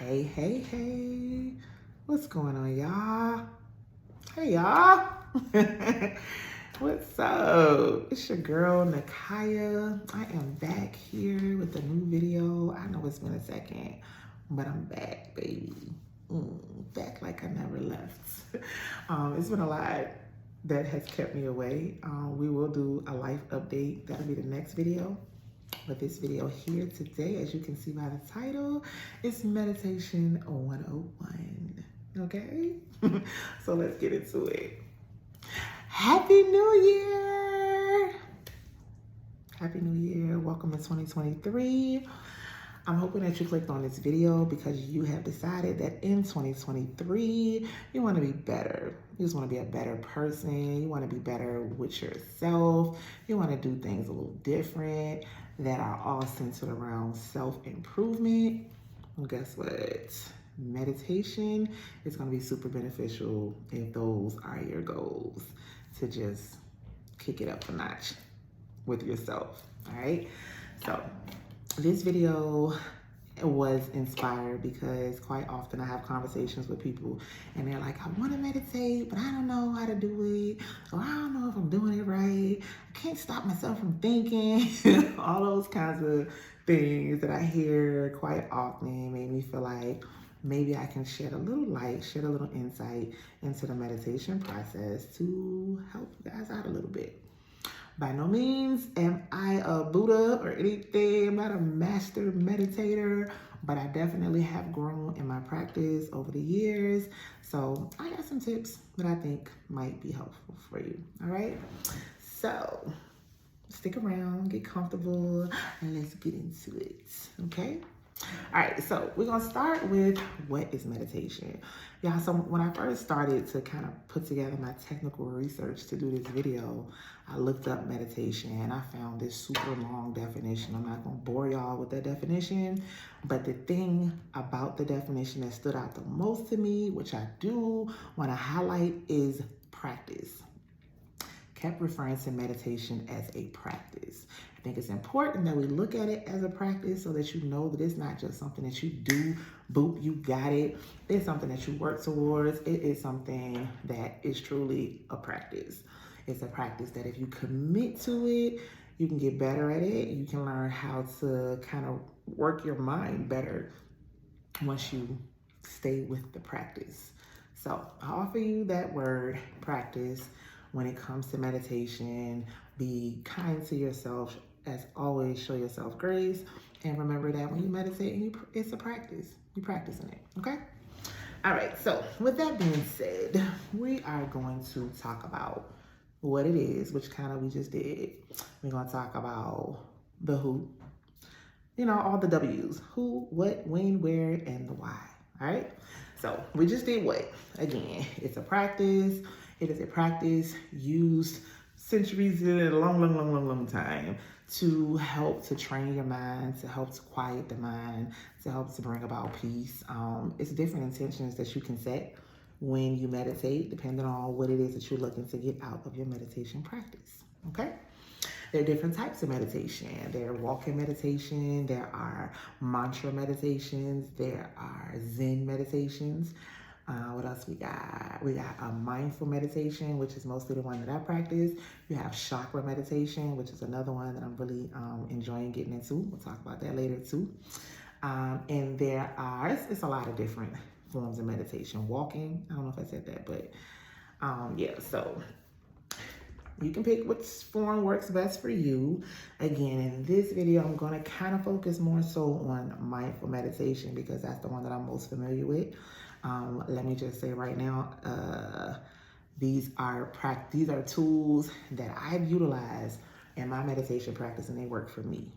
Hey, hey, hey. What's going on, y'all? Hey, y'all. What's up? It's your girl, Nakaya. I am back here with a new video. I know it's been a second, but I'm back, baby. Back like I never left. It's been a lot that has kept me away. We will do a life update. That'll be the next video. But this video here today, as you can see by the title, is Meditation 101. Okay? So let's get into it. Happy New Year! Happy New Year. Welcome to 2023. I'm hoping that you clicked on this video because you have decided that in 2023, you want to be better. You just want to be a better person. You want to be better with yourself. You want to do things a little different that are all centered around self-improvement. Well, guess what? Meditation is going to be super beneficial if those are your goals, to just kick it up a notch with yourself. All right? So this video was inspired because quite often I have conversations with people and they're like, I want to meditate, but I don't know how to do it, or I don't know if I'm doing it right. I can't stop myself from thinking. All those kinds of things that I hear quite often made me feel like maybe I can shed a little light, shed a little insight into the meditation process to help you guys out a little bit. By no means am I a Buddha or anything. I'm not a master meditator, but I definitely have grown in my practice over the years. So I got some tips that I think might be helpful for you. All right. So stick around, get comfortable, and let's get into it. Okay. All right, so we're gonna start with what is meditation. Yeah, so when I first started to kind of put together my technical research to do this video, I looked up meditation and I found this super long definition. I'm not gonna bore y'all with that definition, but the thing about the definition that stood out the most to me, which I do wanna highlight, is practice. Kept referring to meditation as a practice. I think it's important that we look at it as a practice so that you know that it's not just something that you do, boop, you got it. It's something that you work towards. It is something that is truly a practice. It's a practice that if you commit to it, you can get better at it. You can learn how to kind of work your mind better once you stay with the practice. So I offer you that word, practice. When it comes to meditation, be kind to yourself. As always, show yourself grace. And remember that when you meditate, it's a practice. You're practicing it, okay? All right, so with that being said, we are going to talk about what it is, which kind of we just did. We're going to talk about the who, all the W's. Who, what, when, where, and the why, all right? So we just did what? Again, it's a practice. It is a practice used centuries in a long time to help to train your mind, to help to quiet the mind, to help to bring about peace. It's different intentions that you can set when you meditate, depending on what it is that you're looking to get out of your meditation practice, okay? There are different types of meditation. There are walking meditation, there are mantra meditations, there are Zen meditations. What else we got? We got a mindful meditation, which is mostly the one that I practice. You have chakra meditation, which is another one that I'm really enjoying getting into. We'll talk about that later too. And there are, it's a lot of different forms of meditation. Walking, I don't know if I said that, but yeah, so you can pick which form works best for you. Again, in this video, I'm going to kind of focus more so on mindful meditation because that's the one that I'm most familiar with. Let me just say right now, these are tools that I've utilized in my meditation practice and they work for me.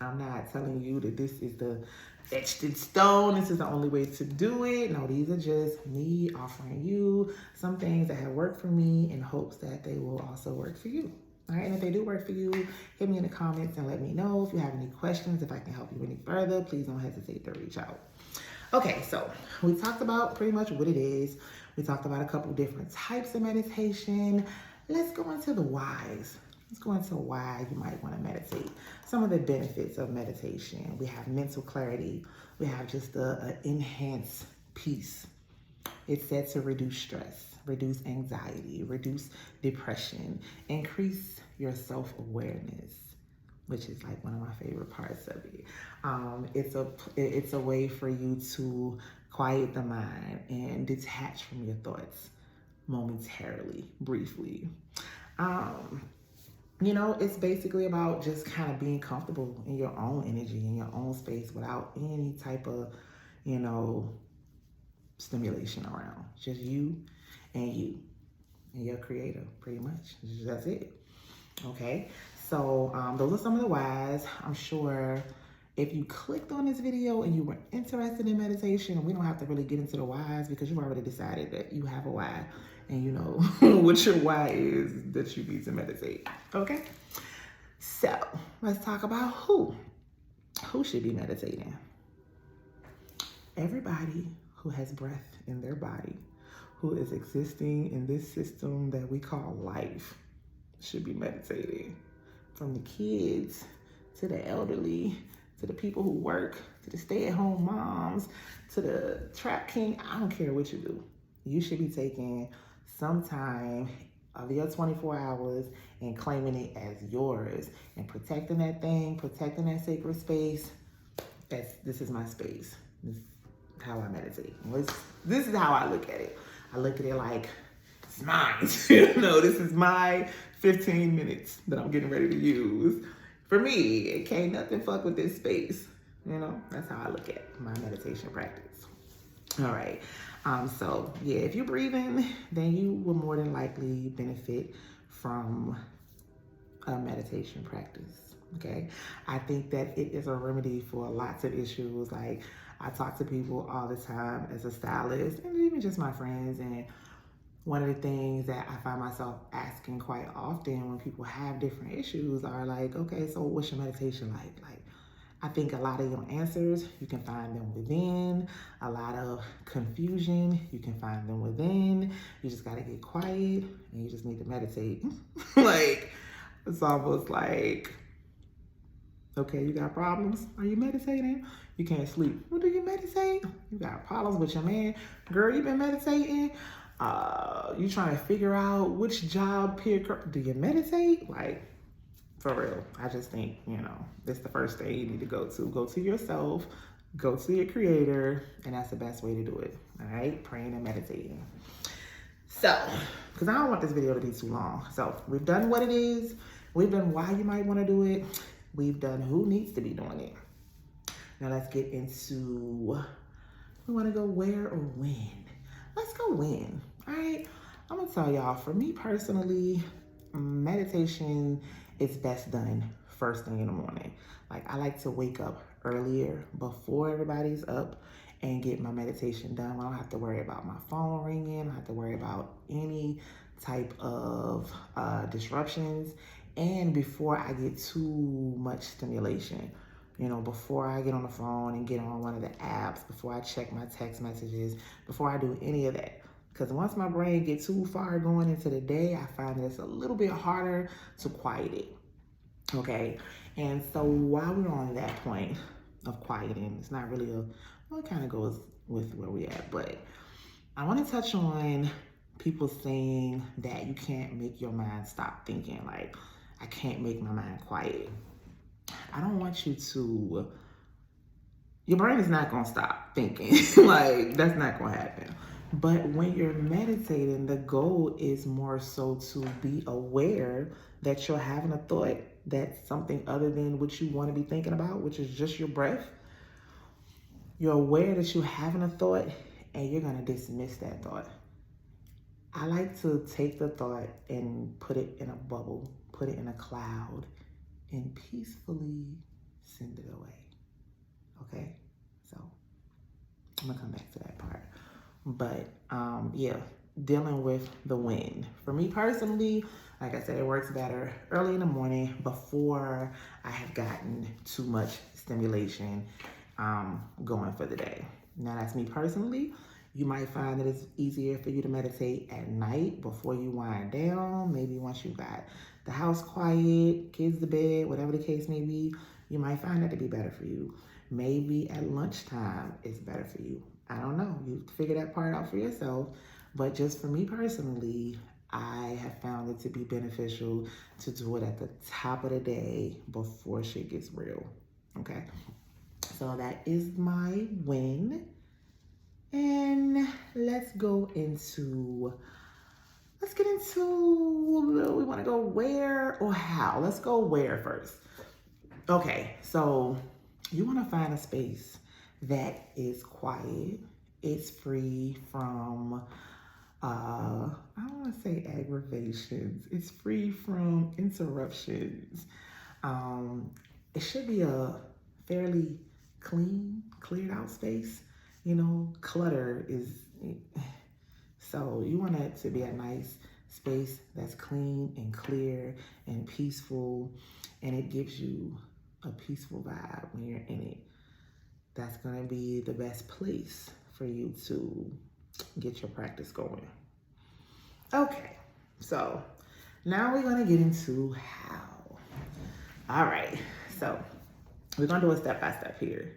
I'm not telling you that this is the etched in stone, this is the only way to do it. No, these are just me offering you some things that have worked for me in hopes that they will also work for you. All right, and if they do work for you, hit me in the comments and let me know. If you have any questions, if I can help you any further, please don't hesitate to reach out. Okay, so we talked about pretty much what it is. We talked about a couple different types of meditation. Let's go into the whys. let's go into why you might want to meditate. Some of the benefits of meditation. We have mental clarity. We have just a enhanced peace. It's said to reduce stress, reduce anxiety, reduce depression, increase your self-awareness, which is like one of my favorite parts of it. It's a way for you to quiet the mind and detach from your thoughts momentarily, briefly. You know, it's basically about just kind of being comfortable in your own energy, in your own space without any type of, you know, stimulation around. Just you and your creator, pretty much. That's it. Okay, so those are some of the whys. I'm sure if you clicked on this video and you were interested in meditation, we don't have to really get into the whys because you've already decided that you have a why and you know what your why is that you need to meditate. Okay, so let's talk about who should be meditating. Everybody who has breath in their body, who is existing in this system that we call life, should be meditating. From the kids to the elderly, to the people who work, to the stay-at-home moms, to the trap king. I don't care what you do. You should be taking some time of your 24 hours and claiming it as yours and protecting that thing, protecting that sacred space. This is my space. This is how I meditate. This is how I look at it. I look at it like it's mine. You know, this is my 15 minutes that I'm getting ready to use. For me, it can't nothing fuck with this space. You know, that's how I look at my meditation practice. All right. So yeah, if you're breathing, then you will more than likely benefit from a meditation practice. Okay. I think that it is a remedy for lots of issues. Like I talk to people all the time as a stylist and even just my friends, and one of the things that I find myself asking quite often when people have different issues are like, okay, so what's your meditation like? Like, I think a lot of your answers, you can find them within. A lot of confusion, you can find them within. You just gotta get quiet and you just need to meditate. Like, it's almost like, okay, you got problems? Are you meditating? You can't sleep. Well, do you meditate? You got problems with your man? Girl, you been meditating? You trying to figure out which job do you meditate? Like, for real, I just think, you know, that's the first thing you need to go to yourself, go to your creator, and that's the best way to do it. All right, praying and meditating. So, because I don't want this video to be too long. So we've done what it is. We've done why you might want to do it. We've done who needs to be doing it. Now let's get into, we want to go where or when. Let's go when. All right, I'm gonna tell y'all, for me personally, meditation is best done first thing in the morning. Like, I like to wake up earlier before everybody's up and get my meditation done. I don't have to worry about my phone ringing. I don't have to worry about any type of disruptions. And before I get too much stimulation, you know, before I get on the phone and get on one of the apps, before I check my text messages, before I do any of that. Because once my brain gets too far going into the day, I find that it's a little bit harder to quiet it. Okay. And so while we're on that point of quieting, it's not really well, it kind of goes with where we at, but I want to touch on people saying that you can't make your mind stop thinking. Like, I can't make my mind quiet. I don't want you to, your brain is not going to stop thinking. Like, that's not going to happen. But when you're meditating, the goal is more so to be aware that you're having a thought that's something other than what you want to be thinking about, which is just your breath. You're aware that you're having a thought and you're going to dismiss that thought. I like to take the thought and put it in a bubble, put it in a cloud, and peacefully send it away. Okay? So I'm going to come back to that part. But yeah, dealing with the wind. For me personally, like I said, it works better early in the morning before I have gotten too much stimulation going for the day. Now that's me personally. You might find that it's easier for you to meditate at night before you wind down. Maybe once you got the house quiet, kids to bed, whatever the case may be, you might find that to be better for you. Maybe at lunchtime it's better for you. I don't know. You figure that part out for yourself. But just for me personally, I have found it to be beneficial to do it at the top of the day before shit gets real. Okay? So that is my win. And let's get into, we want to go where or how? Let's go where first. Okay, so you want to find a space that is quiet. It's free from, I don't want to say aggravations. It's free from interruptions. It should be a fairly clean, cleared out space. You know, clutter is, so you want it to be a nice space that's clean and clear and peaceful, and it gives you a peaceful vibe when you're in it. That's gonna be the best place for you to get your practice going. Okay, so now we're gonna get into how. All right, so we're gonna do a step-by-step here.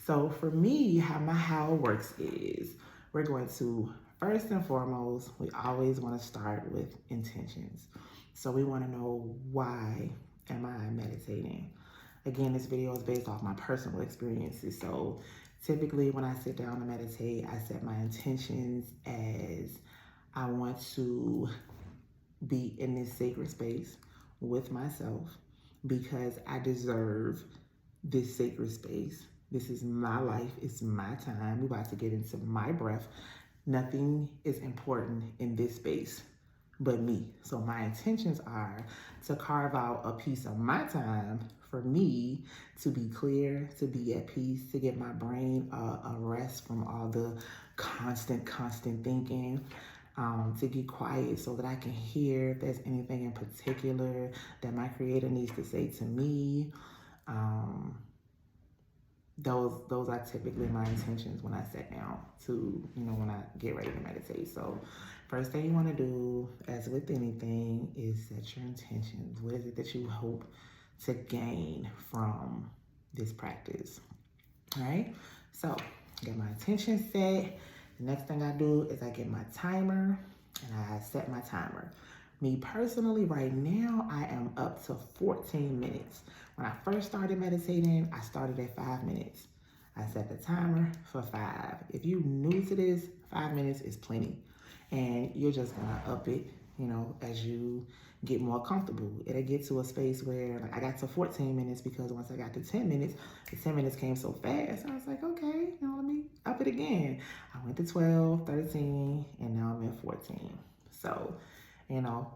So for me, how it works is we're going to, first and foremost, we always want to start with intentions. So we want to know, why am I meditating? Again, this video is based off my personal experiences. So typically when I sit down to meditate, I set my intentions as I want to be in this sacred space with myself because I deserve this sacred space. This is my life. It's my time. We're about to get into my breath. Nothing is important in this space but me. So my intentions are to carve out a piece of my time for me to be clear, to be at peace, to get my brain a rest from all the constant thinking, to get quiet so that I can hear if there's anything in particular that my creator needs to say to me. Those are typically my intentions when I sit down to, when I get ready to meditate. So first thing you want to do, as with anything, is set your intentions. What is it that you hope to gain from this practice? All right, so get my intention set. The next thing I do is I get my timer and I set my timer. Me personally, right now, I am up to 14 minutes. When I first started meditating, I started at 5 minutes. I set the timer for 5. If you're new to this, 5 minutes is plenty. And you're just gonna up it, as you get more comfortable. It'll get to a space where I got to 14 minutes because once I got to 10 minutes, the 10 minutes came so fast. I was like, okay, let me up it again. I went to 12, 13, and now I'm at 14. So,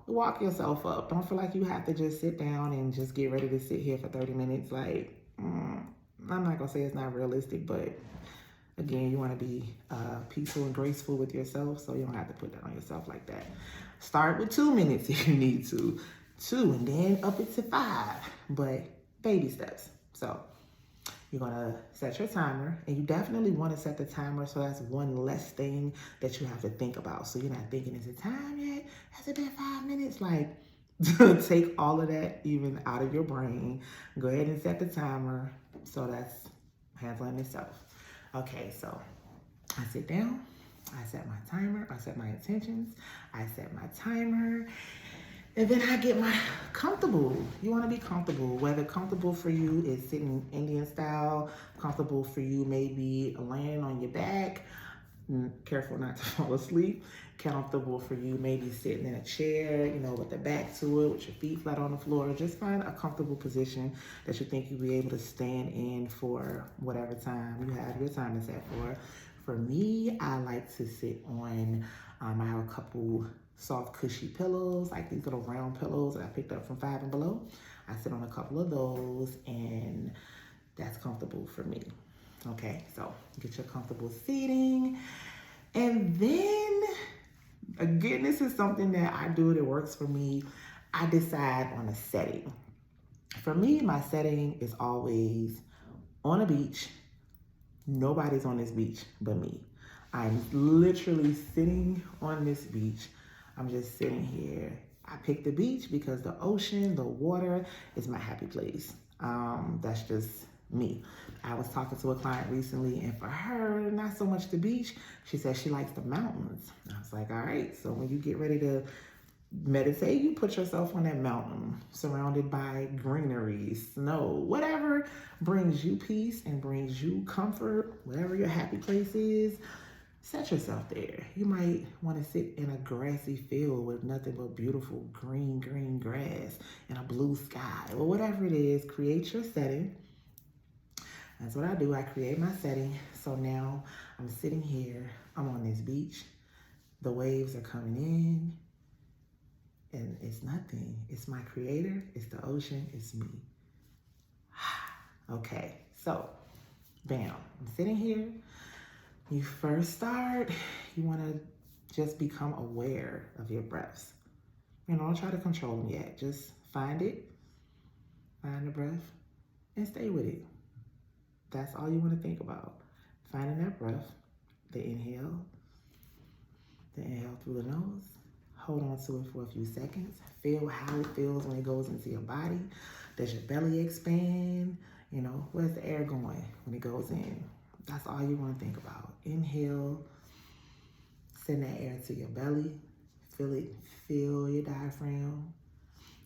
walk yourself up. Don't feel like you have to just sit down and just get ready to sit here for 30 minutes. Like, I'm not gonna say it's not realistic, but again, you want to be peaceful and graceful with yourself, so you don't have to put that on yourself like that. Start with 2 minutes if you need to. 2, and then up it to 5, but baby steps. So you're gonna set your timer, and you definitely want to set the timer so that's one less thing that you have to think about. So you're not thinking, is it time yet? Has it been 5 minutes? Like, take all of that even out of your brain. Go ahead and set the timer. So that's handling itself. Okay, so I sit down, I set my timer, I set my intentions, I set my timer, and then I get my comfortable. You want to be comfortable. Whether comfortable for you is sitting Indian style, comfortable for you maybe laying on your back, careful not to fall asleep. Comfortable for you maybe sitting in a chair, with the back to it, with your feet flat on the floor. Just find a comfortable position that you think you'll be able to stand in for whatever time you have your timer set for. For me, I like to sit on, I have a couple soft cushy pillows, like these little round pillows that I picked up from Five and Below. I sit on a couple of those, and that's comfortable for me. Okay, so get your comfortable seating. And then, again, this is something that I do that works for me. I decide on a setting. For me, my setting is always on a beach. Nobody's on this beach but me. I'm literally sitting on this beach. I'm just sitting here. I picked the beach because the ocean, the water is my happy place. That's just me. I was talking to a client recently, and for her, not so much the beach. She said she likes the mountains. I was like, all right, so when you get ready to meditate, you put yourself on that mountain surrounded by greenery, snow, whatever brings you peace and brings you comfort, whatever your happy place is. Set yourself there. You might want to sit in a grassy field with nothing but beautiful green grass and a blue sky, or whatever it is. Create your setting. That's what I do. I create my setting. So now I'm sitting here. I'm on this beach. The waves are coming in. And it's nothing. It's my creator. It's the ocean. It's me. Okay. So, bam. I'm sitting here. You first start, you want to just become aware of your breaths. Don't try to control them yet. Just find it, find the breath, and stay with it. That's all you want to think about. Finding that breath, the inhale through the nose. Hold on to it for a few seconds. Feel how it feels when it goes into your body. Does your belly expand? Where's the air going when it goes in? That's all you want to think about. Inhale, send that air to your belly. Feel it, feel your diaphragm.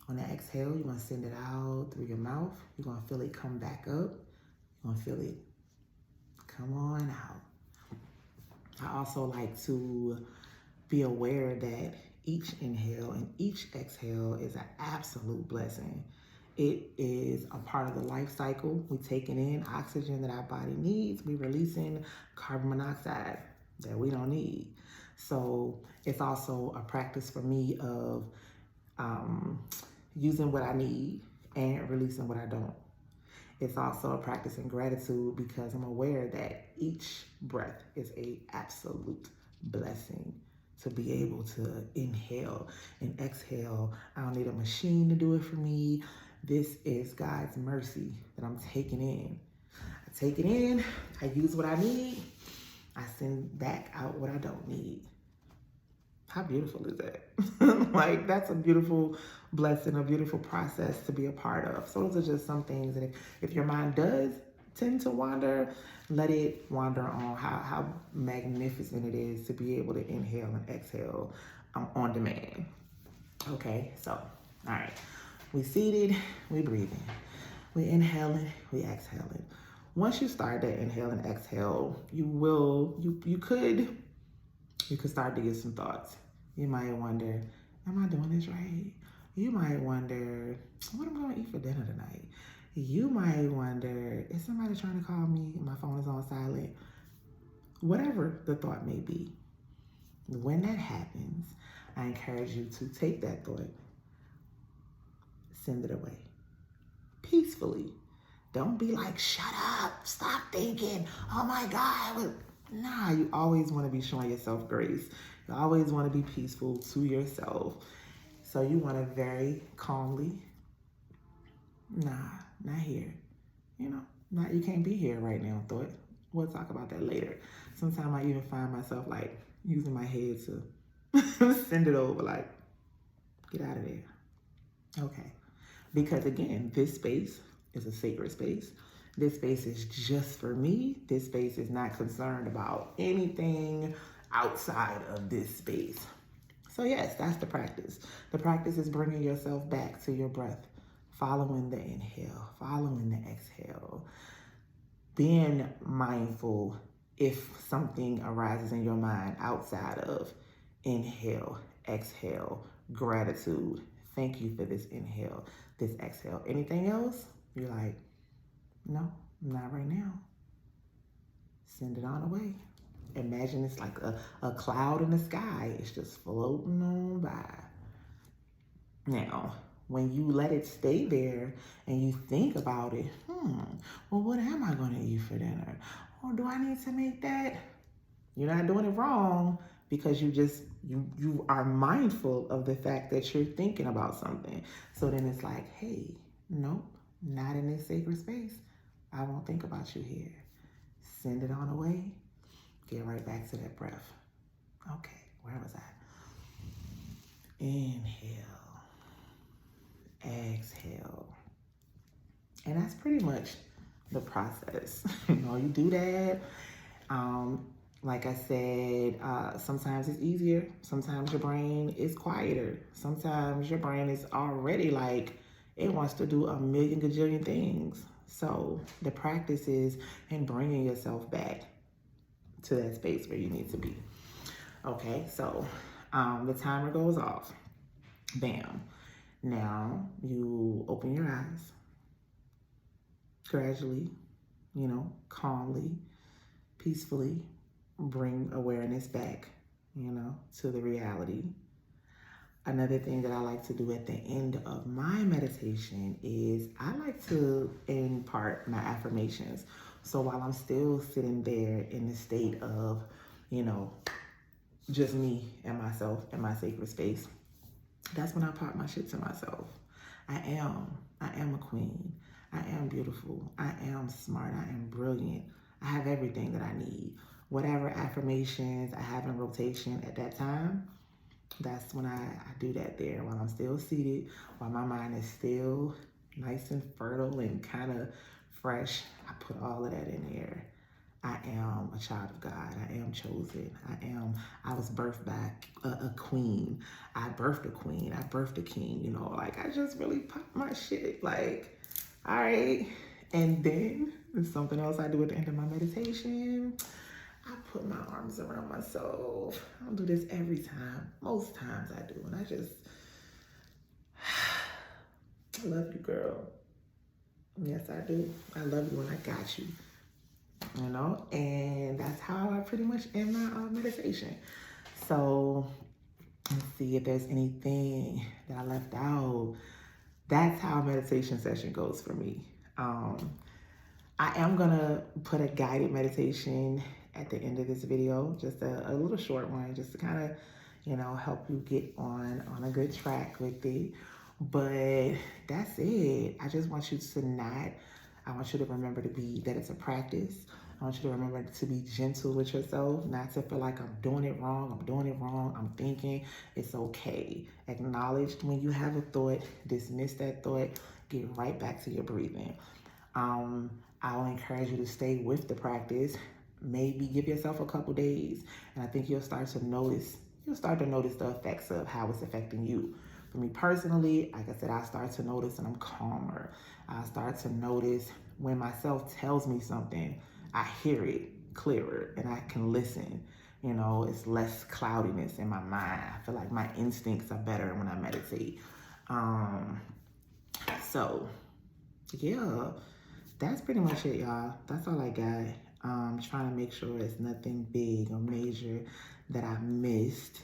On the exhale, you're going to send it out through your mouth. You're going to feel it come back up. You're going to feel it come on out. I also like to be aware that each inhale and each exhale is an absolute blessing. It is a part of the life cycle. We're taking in oxygen that our body needs. We're releasing carbon monoxide that we don't need. So it's also a practice for me of using what I need and releasing what I don't. It's also a practice in gratitude because I'm aware that each breath is an absolute blessing. To be able to inhale and exhale. I don't need a machine to do it for me. This is God's mercy that I'm taking in. I take it in, I use what I need, I send back out what I don't need. How beautiful is that? That's a beautiful blessing, a beautiful process to be a part of. So those are just some things that if your mind does tend to wander, let it wander on how magnificent it is to be able to inhale and exhale on demand. Okay, so, all right. We seated, we breathing. We inhaling, we exhaling. Once you start that inhale and exhale, you could start to get some thoughts. You might wonder, am I doing this right? You might wonder, what am I going to eat for dinner tonight? You might wonder, is somebody trying to call me? My phone is on silent. Whatever the thought may be. When that happens, I encourage you to take that thought, send it away peacefully. Don't be like, shut up, stop thinking, oh my God. Nah, you always want to be showing yourself grace. You always want to be peaceful to yourself. So you want to very calmly, nah, not here. You can't be here right now, thought. We'll talk about that later. Sometimes I even find myself using my head to send it over, get out of there. Okay. Because again, this space is a sacred space. This space is just for me. This space is not concerned about anything outside of this space. So yes, that's the practice. The practice is bringing yourself back to your breath, following the inhale, following the exhale, being mindful if something arises in your mind outside of inhale, exhale, gratitude. Thank you for this inhale, this exhale. Anything else? You're like, no, not right now. Send it on away. Imagine it's like a cloud in the sky. It's just floating on by. Now, when you let it stay there and you think about it, well, what am I going to eat for dinner? Or do I need to make that? You're not doing it wrong because you are mindful of the fact that you're thinking about something. So then it's like, hey, nope, not in this sacred space. I won't think about you here. Send it on away. Get right back to that breath. Okay, where was I? Inhale. exhale. And that's pretty much the process. You know, you do that. Like I said, sometimes it's easier. Sometimes your brain is quieter. Sometimes your brain is already like, it wants to do a million gajillion things. So the practice is in bringing yourself back to that space where you need to be. Okay, so the timer goes off. Bam. Now you open your eyes gradually, you know, calmly, peacefully. Bring awareness back, you know, to the reality. Another thing that I like to do at the end of my meditation is I like to impart my affirmations. So while I'm still sitting there in the state of, you know, just me and myself in my sacred space, that's when I pop my shit to myself. I am a queen. I am beautiful. I am smart. I am brilliant. I have everything that I need. Whatever affirmations I have in rotation at that time, that's when I do that there while I'm still seated, while my mind is still nice and fertile and kind of fresh. I put all of that in there. I am a child of God. I am chosen. I was birthed by a queen. I birthed a queen. I birthed a king, you know, like I just really pop my shit. Like, all right. And then there's something else I do at the end of my meditation. I put my arms around myself. I don't do this every time. Most times I do. And I just, I love you, girl. Yes, I do. I love you and I got you. You know, and that's how I pretty much end my meditation. So let's see if there's anything that I left out. That's how a meditation session goes for me. I am gonna put a guided meditation at the end of this video, just a little short one, just to kind of, you know, help you get on a good track with it. But that's it. I just want you to not, I want you to remember that it's a practice. I want you to remember to be gentle with yourself, not to feel like I'm doing it wrong, I'm thinking. It's okay. Acknowledge when you have a thought, dismiss that thought, get right back to your breathing. I'll encourage you to stay with the practice. Maybe give yourself a couple days, and I think you'll start to notice the effects of how it's affecting you. For me personally, like I said, I start to notice and I'm calmer. I start to notice when myself tells me something, I hear it clearer and I can listen. You know, it's less cloudiness in my mind. I feel like my instincts are better when I meditate. So yeah, that's pretty much it, y'all. That's all I got. Trying to make sure it's nothing big or major that I missed.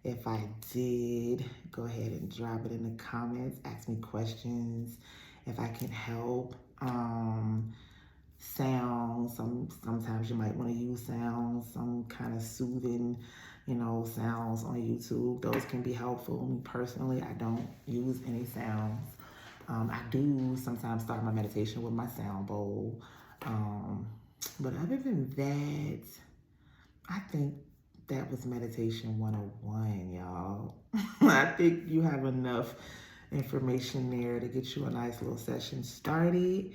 If I did, go ahead and drop it in the comments. Ask me questions if I can help. Sounds, sometimes you might want to use sounds, some kind of soothing, you know, sounds on YouTube. Those can be helpful. Me personally, I don't use any sounds. I do sometimes start my meditation with my sound bowl. But other than that, I think that was meditation 101, y'all. I think you have enough information there to get you a nice little session started.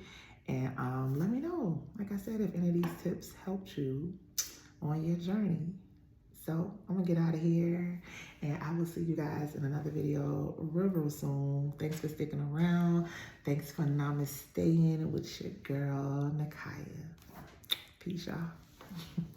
And let me know, like I said, if any of these tips helped you on your journey. So I'm gonna get out of here and I will see you guys in another video real soon. Thanks for sticking around. Thanks for namasteing with your girl, Nakaya. Peace, y'all.